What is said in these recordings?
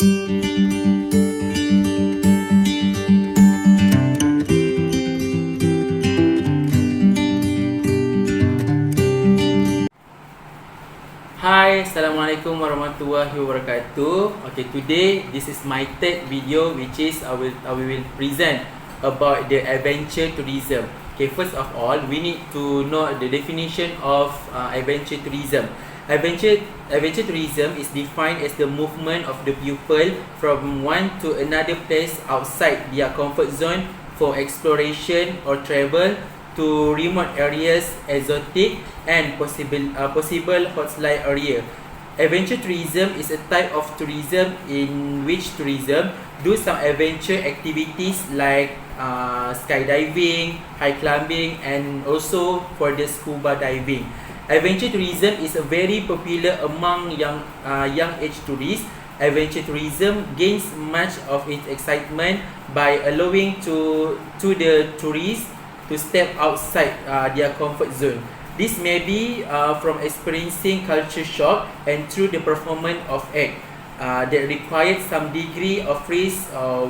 Hi, Assalamualaikum warahmatullahi wabarakatuh. Okay, today this is my third video, which is I will present about the adventure tourism. Okay, first of all, we need to know the definition of adventure tourism. Adventure tourism is defined as the movement of the pupil from one to another place outside their comfort zone for exploration or travel to remote areas, exotic and possible hotspot area. Adventure tourism is a type of tourism in which tourism do some adventure activities like skydiving, high climbing, and also for the scuba diving. Adventure tourism is very popular among young age tourists. Adventure tourism gains much of its excitement by allowing to the tourists to step outside their comfort zone. This may be from experiencing culture shock and through the performance of act that required some degree of risk, or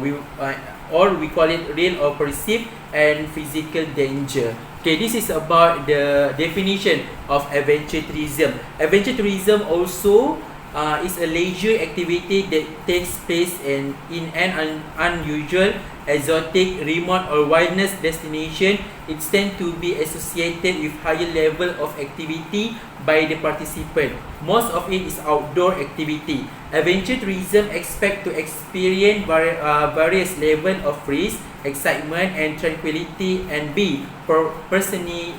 we call it real or perceived, and physical danger. Okay, this is about the definition of adventure tourism. Adventure tourism also is a leisure activity that takes place in an unusual, exotic, remote or wilderness destination. It tends to be associated with higher level of activity by the participant. Most of it is outdoor activity. Adventure tourism expect to experience various level of risk, excitement and tranquility, and be personally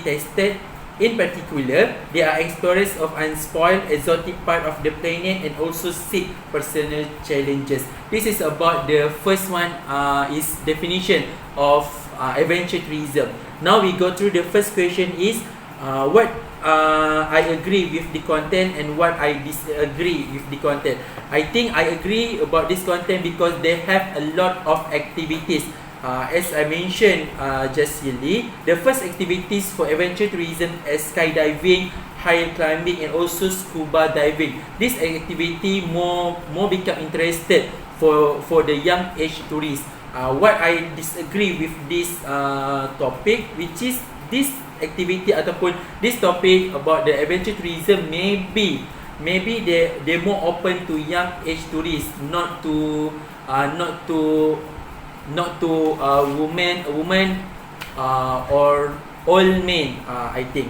tested. In particular, they are explorers of unspoiled, exotic part of the planet and also seek personal challenges. This is about the first one, is definition of adventure tourism. Now we go through the first question is what I agree with the content and what I disagree with the content. I think I agree about this content because they have a lot of activities. As I mentioned just yesterday, the first activities for adventure tourism is skydiving, high climbing, and also scuba diving. This activity more become interested for the young age tourists. What I disagree with this topic, which is this activity ataupun this topic about the adventure tourism, maybe they more open to young age tourists, not to woman or old men. I think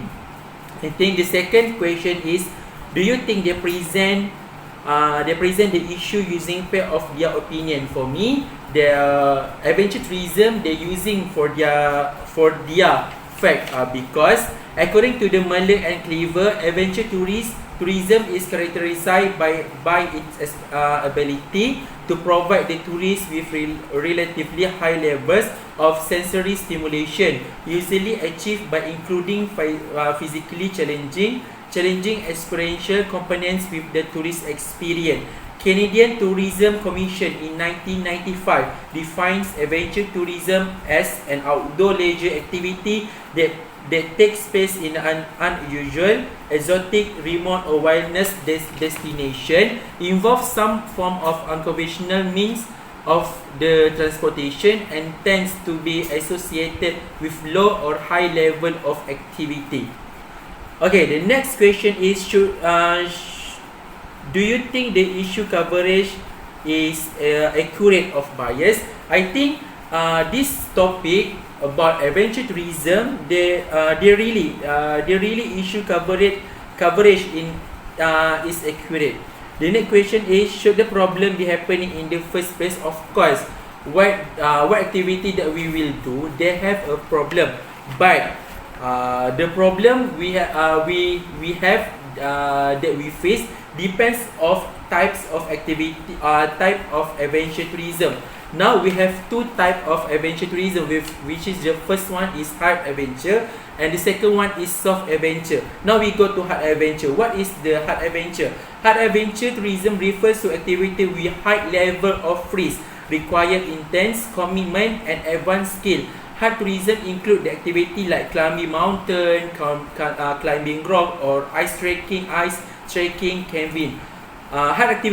the second question is, do you think they present the issue using fair of their opinion? For me, the adventure tourism they're using for their fact, because according to the Merlin and Cleaver, adventure tourism is characterized by its ability to provide the tourists with relatively high levels of sensory stimulation, usually achieved by including physically challenging experiential components with the tourist experience. Canadian Tourism Commission in 1995 defines adventure tourism as an outdoor leisure activity that takes place in an unusual, exotic, remote or wilderness destination, involves some form of unconventional means of the transportation, and tends to be associated with low or high level of activity. Okay, the next question is, do you think the issue coverage is accurate of bias? I think this topic about adventure tourism, they really issue coverage in is accurate. The next question is, should the problem be happening in the first place? Of course, what activity that we will do, they have a problem, but the problem we have that we face depends of types of activity, type of adventure tourism. Now we have two type of adventure tourism, which is the first one is hard adventure and the second one is soft adventure. Now we go to hard adventure. What is the hard adventure? Hard adventure tourism refers to activity with high level of risk, require intense commitment and advanced skill. Hard tourism include the activity like climbing mountain, climbing rock, or ice trekking, canyoning. Hard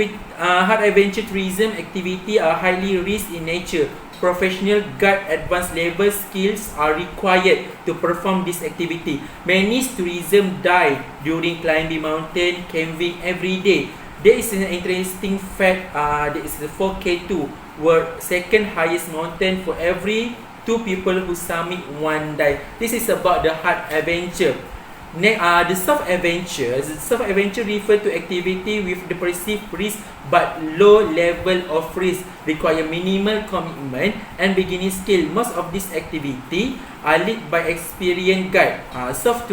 adventure tourism activity are highly risk in nature. Professional guide advanced level skills are required to perform this activity. Many tourism die during climbing mountain, camping every day. There is an interesting fact. There is the 4K2, where second highest mountain for every 2 people who summit one die. This is about the hard adventure. The soft adventure refer to activity with the perceived risk but low level of risk, require minimal commitment and beginning skill. Most of this activity are led by experienced guide. Soft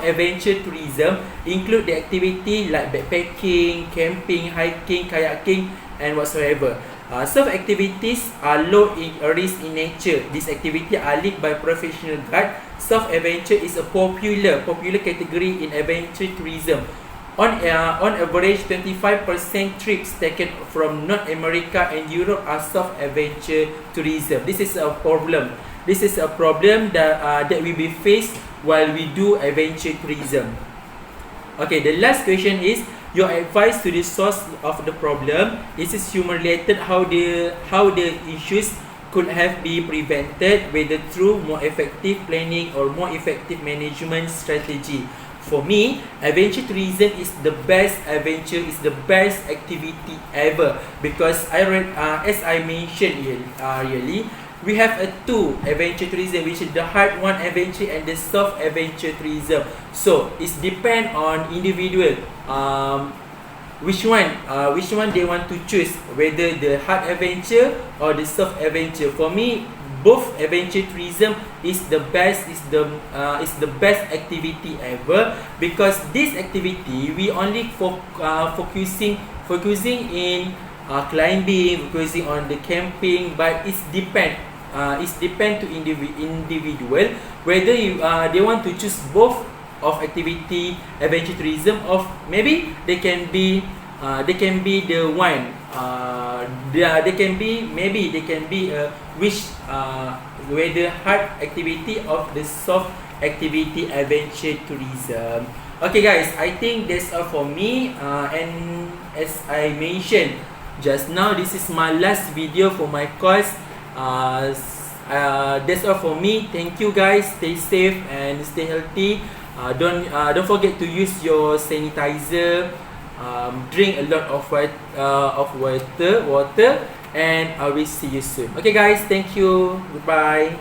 adventure tourism include the activity like backpacking, camping, hiking, kayaking and whatsoever. Soft activities are low in risk in nature. These activities are led by professional guide. Soft adventure is a popular category in adventure tourism. On average, 25% trips taken from North America and Europe are soft adventure tourism. This is a problem. This is a problem that will be faced while we do adventure tourism. Okay, the last question is your advice to the source of the problem. This is human related. How the issues could have been prevented, whether through more effective planning or more effective management strategy. For me, adventure tourism is the best activity ever, because as I mentioned really, we have two adventure tourism, which is the hard one adventure and the soft adventure tourism. So it's depend on individual which one they want to choose, whether the hard adventure or the soft adventure. For me, both adventure tourism is the best activity ever, because this activity we only focusing in climbing, focusing on the camping, but it's depend to individual whether they want to choose both of activity adventure tourism, or maybe they can be the one they can be which whether hard activity of the soft activity adventure tourism. Okay guys, I think that's all for me, and as I mentioned just now, this is my last video for my course. That's all for me. Thank you guys. Stay safe and stay healthy. Don't forget to use your sanitizer. Drink a lot of water, and I will see you soon. Okay guys, thank you. Goodbye.